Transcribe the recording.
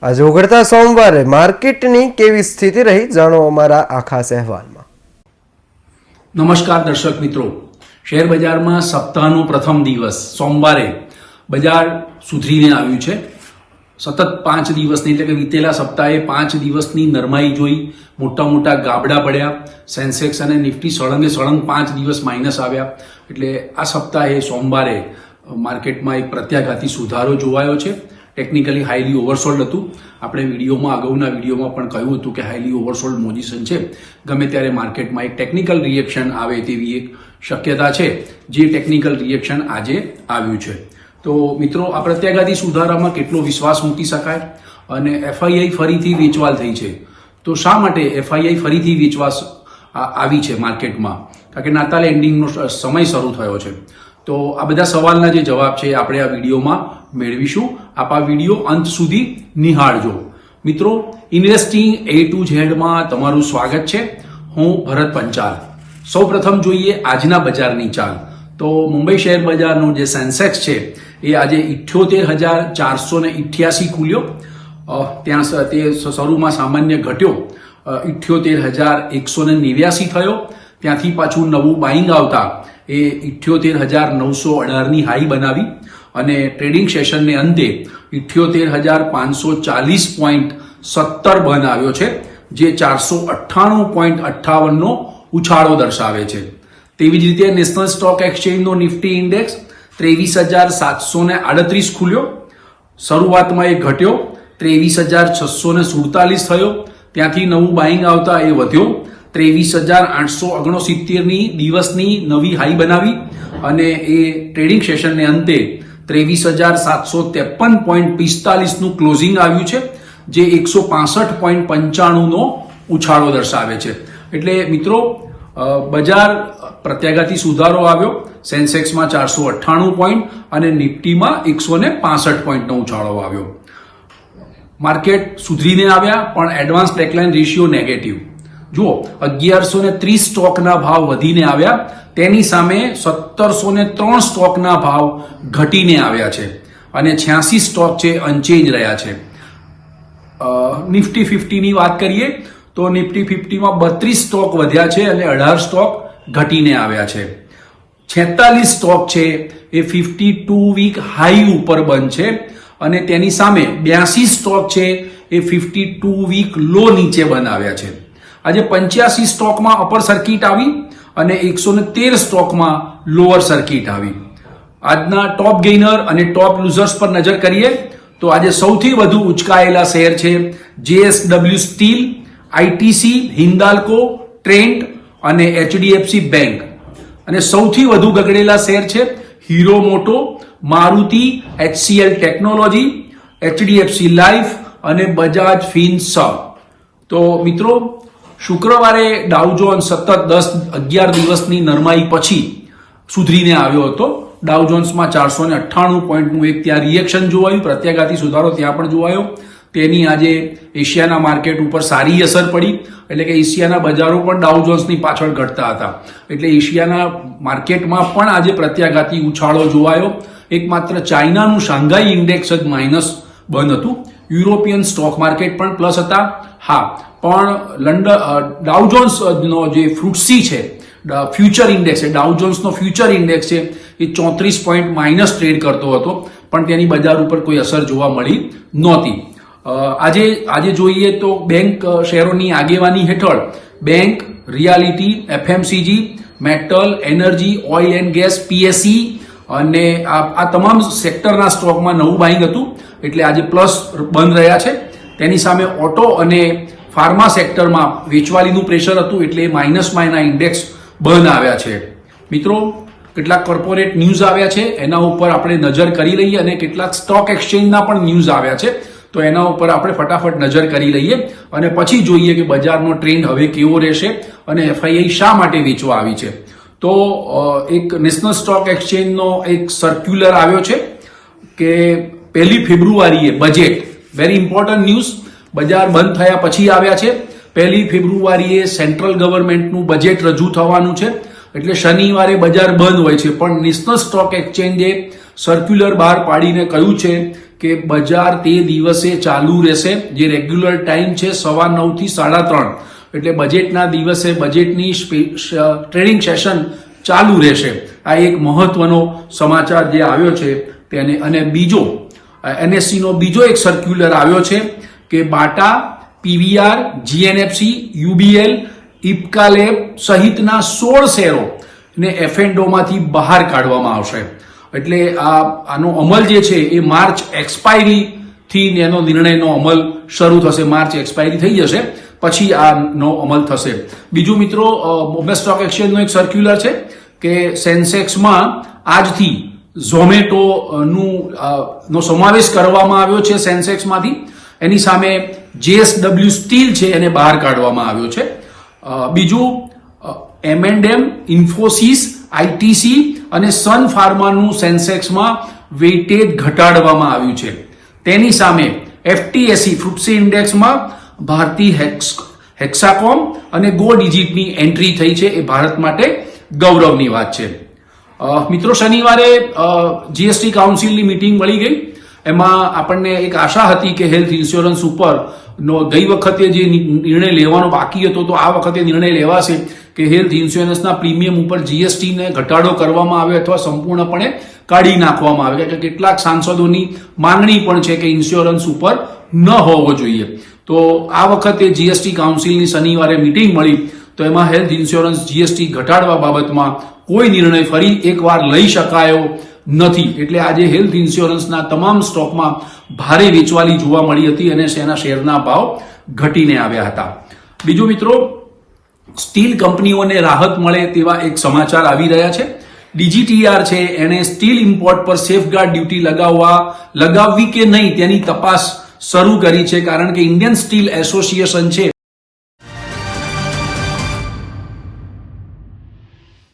આજે ઉઘડતા સોમવારે માર્કેટની કેવી સ્થિતિ રહી, જાણો અમારા આ ખાસ અહેવાલમાં. નમસ્કાર દર્શક મિત્રો, શેર બજારમાં સપ્તાહનો પ્રથમ દિવસ સોમવારે બજાર સુધરીને આવ્યું છે. સતત 5 દિવસની એટલે કે વીતેલા સપ્તાહે 5 દિવસની નરમાઈ જોઈ, મોટા મોટા ગાબડા પડ્યા. સેન્સેક્સ અને નિફ્ટી સળંગે સળંગ 5 દિવસ માઇનસ આવ્યા. એટલે આ સપ્તાહે સોમવારે માર્કેટમાં એક પ્રત્યાઘાતી સુધારો જોવાયો છે. ટેકનિકલી હાઈલી ઓવરસોલ્ડ હતું. આપણે અગાઉના વિડીયોમાં પણ કહ્યું હતું કે હાઈલી ઓવરસોલ્ડ પોઝિશન છે. ગમે ત્યારે માર્કેટમાં એક ટેકનિકલ રિએક્શન આવે તેવી એક શક્યતા છે, જે ટેકનિકલ રિએક્શન આજે આવ્યું છે. તો મિત્રો, આ પ્રત્યાઘાતી સુધારામાં કેટલો વિશ્વાસ મૂકી શકાય? અને એફઆઈઆઈ ફરીથી વેચવાલ થઈ છે. તો શા માટે એફઆઈઆઈ ફરીથી વેચવાસ આવી છે માર્કેટમાં? કારણ કે નાતાલ એન્ડિંગનો સમય શરૂ થયો છે. તો આ બધા સવાલના જે જવાબ છે આપણે આ વિડીયોમાં મેળવીશું. આપ આ વિડીયો અંત સુધી નિહાળજો. મિત્રો, ઇન્વેસ્ટિંગ A to Z માં તમારું સ્વાગત છે. હું ભરત પંચાલ. સૌપ્રથમ જોઈએ આજના બજારની ચાલ. તો મુંબઈ શેર બજારનો જે સેન્સેક્સ છે એ આજે 78,488 ખુલ્યો. ત્યાં તે શરૂમાં સામાન્ય ઘટ્યો, 78,189 થયો. ત્યાંથી પાછું નવું બાઇંગ આવતા એ 78,918ની હાઈ બનાવી અને ટ્રેડિંગ સેશનને અંતે 78,540.17 બનાવ્યો છે, જે 498.58નો ઉછાળો દર્શાવે છે. તેવી જ રીતે નેશનલ સ્ટોક એક્સચેન્જનો નિફ્ટી ઇન્ડેક્સ 23,738 ખુલ્યો. શરૂઆતમાં એ ઘટ્યો, 23,647 થયો. ત્યાંથી નવું બાઇંગ આવતા એ વધ્યો, 23,869ની દિવસની નવી હાઈ બનાવી અને એ ટ્રેડિંગ સેશનને અંતે 23,753.45નું ક્લોઝિંગ આવ્યું છે, જે 165.95નો ઉછાળો દર્શાવે છે. એટલે મિત્રો, બજાર પ્રત્યાઘાતી સુધારો આવ્યો. સેન્સેક્સમાં 498 પોઈન્ટ અને નિફ્ટીમાં 165 પોઈન્ટનો ઉછાળો આવ્યો. માર્કેટ સુધરીને આવ્યા, પણ એડવાન્સ ટેકલાઇન રેશિયો નેગેટિવ. જુઓ, 1130 સ્ટોકના ભાવ વધીને આવ્યા, તેની સામે 1703 સ્ટોકના ભાવ ઘટીને આવ્યા છે અને 86 સ્ટોક છે અનચેન્જ રહ્યા છે. નિફ્ટી 50ની વાત કરીએ તો નિફ્ટી 50માં 32 સ્ટોક વધ્યા છે અને 18 સ્ટોક ઘટીને આવ્યા છે. 46 સ્ટોક છે એ 52 વીક હાઈ ઉપર બંધ છે અને તેની સામે 82 સ્ટોક છે એ 52 વીક લો નીચે બંધ આવ્યા છે. આજે 85 સ્ટોકમાં અપર સર્કિટ આવી અને 113 સ્ટોકમાં લોઅર સર્કિટ આવી. આજના ટોપ ગેઇનર અને ટોપ લૂઝર્સ પર નજર કરીએ તો આજે સૌથી વધુ ઉચકાયેલા શેર છે JSW steel, ITC, Hindalco, Trent અને HDFC બેંક. અને સૌથી વધુ ગગડેલા શેર છે હીરો મોટો, Maruti, HCL technology, HDFC life અને બજાજ ફિનસર્વ. તો મિત્રો, શુક્રવારે ડાઉ જોન્સ સતત 11 દિવસની નરમાઈ પછી સુધરીને આવ્યો હતો. ડાઉ જોન્સમાં 498 પોઈન્ટનું એક ત્યાં રિએક્શન જોવાયું, પ્રત્યાઘાતી સુધારો ત્યાં પણ જોવાયો. તેની આજે એશિયાના માર્કેટ ઉપર સારી અસર પડી. એટલે કે એશિયાના બજારો પણ ડાઉ જોન્સની પાછળ ઘટતા હતા. એટલે એશિયાના માર્કેટમાં પણ આજે પ્રત્યાઘાતી ઉછાળો જોવાયો. એકમાત્ર ચાઇનાનું શાંઘાઈ ઇન્ડેક્સ જ માઇનસ બંધ હતું. યુરોપિયન સ્ટોક માર્કેટ પણ પ્લસ હતા. હા, પણ ડાઉ જોન્સનો જે ફ્રુટ્સી છે ફ્યુચર ઇન્ડેક્સ છે, ડાઉ જોન્સનો ફ્યુચર ઇન્ડેક્સ છે એ 34 પોઈન્ટ માઇનસ ટ્રેડ કરતો હતો, પણ તેની બજાર ઉપર કોઈ અસર જોવા મળી નહોતી. આજે જોઈએ તો બેંક શેરોની આગેવાની હેઠળ bank, reality, FMCG, metal, energy, oil and gas, PSE અને આ તમામ સેક્ટરના સ્ટોકમાં નવું બાઇંગ હતું, એટલે આજે પ્લસ બંધ રહ્યા છે. તેની સામે ઓટો અને ફાર્મા સેક્ટરમાં વેચવાલીનું પ્રેશર હતું, એટલે માઇનસમાં એના ઇન્ડેક્સ બંધ આવ્યા છે. મિત્રો, કેટલાક કોર્પોરેટ ન્યૂઝ આવ્યા છે, એના ઉપર આપણે નજર કરી લઈએ અને કેટલાક સ્ટોક એક્સચેન્જના પણ ન્યૂઝ આવ્યા છે, તો એના ઉપર આપણે ફટાફટ નજર કરી લઈએ અને પછી જોઈએ કે બજારનો ટ્રેન્ડ હવે કેવો રહેશે અને FII શા માટે વેચવા આવી છે. તો એક નેશનલ સ્ટોક એક્સચેન્જનો એક સર્ક્યુલર આવ્યો છે કે 1 ફેબ્રુઆરીએ બજેટ, વેરી ઇમ્પોર્ટન્ટ ન્યૂઝ, બજાર બંધ થયા પછી આવ્યા છે. 1 ફેબ્રુઆરીએ સેન્ટ્રલ ગવર્મેન્ટનું બજેટ રજૂ થવાનું છે, એટલે શનિવારે બજાર બંધ હોય છે, પણ નેશનલ સ્ટોક એક્સચેન્જે સર્ક્યુલર બહાર પાડીને કહ્યું છે કે બજાર તે દિવસે ચાલુ રહેશે, જે રેગ્યુલર ટાઈમ છે 9:30 થી 3:30, એટલે બજેટના દિવસે બજેટની ટ્રેડિંગ સેશન ચાલુ રહેશે. આ એક મહત્વનો સમાચાર જે આવ્યો છે તેને. અને બીજો NSE નો બીજો એક સર્ક્યુલર આવ્યો છે કે Bata, PVR, GNFC, UBL, Ipca lab સહિતના 16 શેરો ને F&O માંથી બહાર કાઢવામાં આવશે. એટલે આનો અમલ જે છે એ માર્ચ એક્સપાયરી થી એનો નિર્ણયનો અમલ શરૂ થશે. માર્ચ એક્સપાયરી થઈ જશે પછી આનો અમલ થશે. બીજું મિત્રો, બોમ્બે સ્ટોક એક્સચેન્જનો એક સર્ક્યુલર છે કે સેન્સેક્સમાં આજથી ઝોમેટો નો સમાવેશ કરવામાં આવ્યો છે સેન્સેક્સમાંથી. એની સામે JSW સ્ટીલ છે એને બહાર કાઢવામાં આવ્યો છે. બીજું M&M, ઇન્ફોસિસ, ITC અને સન ફાર્માનું સેન્સેક્સમાં વેઇટેજ ઘટાડવામાં આવ્યું છે. તેની સામે FTSE ફ્રુટ્સી ઇન્ડેક્સમાં ભારતી હેક્સાકોમ અને ગો ડિજિટની એન્ટ્રી થઈ છે. એ ભારત માટે ગૌરવની વાત છે. મિત્રો, શનિવારે GST કાઉન્સિલની મીટિંગ મળી ગઈ. એમાં આપણને એક આશા હતી કે હેલ્થ ઇન્સ્યોરન્સ ઉપર ગઈ વખતે જે નિર્ણય લેવાનો બાકી હતો તો આ વખતે નિર્ણય લેવાશે કે હેલ્થ ઇન્સ્યોરન્સના પ્રીમિયમ ઉપર GST ને ઘટાડો કરવામાં આવે અથવા સંપૂર્ણપણે કાઢી નાખવામાં આવે. કે કેટલાક સાંસદોની માંગણી પણ છે કે ઇન્સ્યોરન્સ ઉપર ન હોવો જોઈએ. તો આ વખતે GST કાઉન્સિલની શનિવારે મીટિંગ મળી તો એમાં હેલ્થ ઇન્સ્યોરન્સ GST ઘટાડવા બાબતમાં કોઈ નિર્ણય ફરી એકવાર લઈ શકાયો નથી. એટલે આજે હેલ્થ ઇન્સ્યોરન્સના તમામ સ્ટોકમાં ભારે વેચવાલી જોવા મળી હતી અને તેના શેરના ભાવ ઘટીને આવ્યા હતા. બીજું મિત્રો, સ્ટીલ કંપનીઓને રાહત મળે તેવા એક સમાચાર આવી રહ્યા છે. DGTR છે એણે સ્ટીલ ઇમ્પોર્ટ પર સેફગાર્ડ ડ્યુટી લગાવવી કે નહીં તેની તપાસ શરૂ કરી છે. કારણ કે ઇન્ડિયન સ્ટીલ એસોસિએશન છે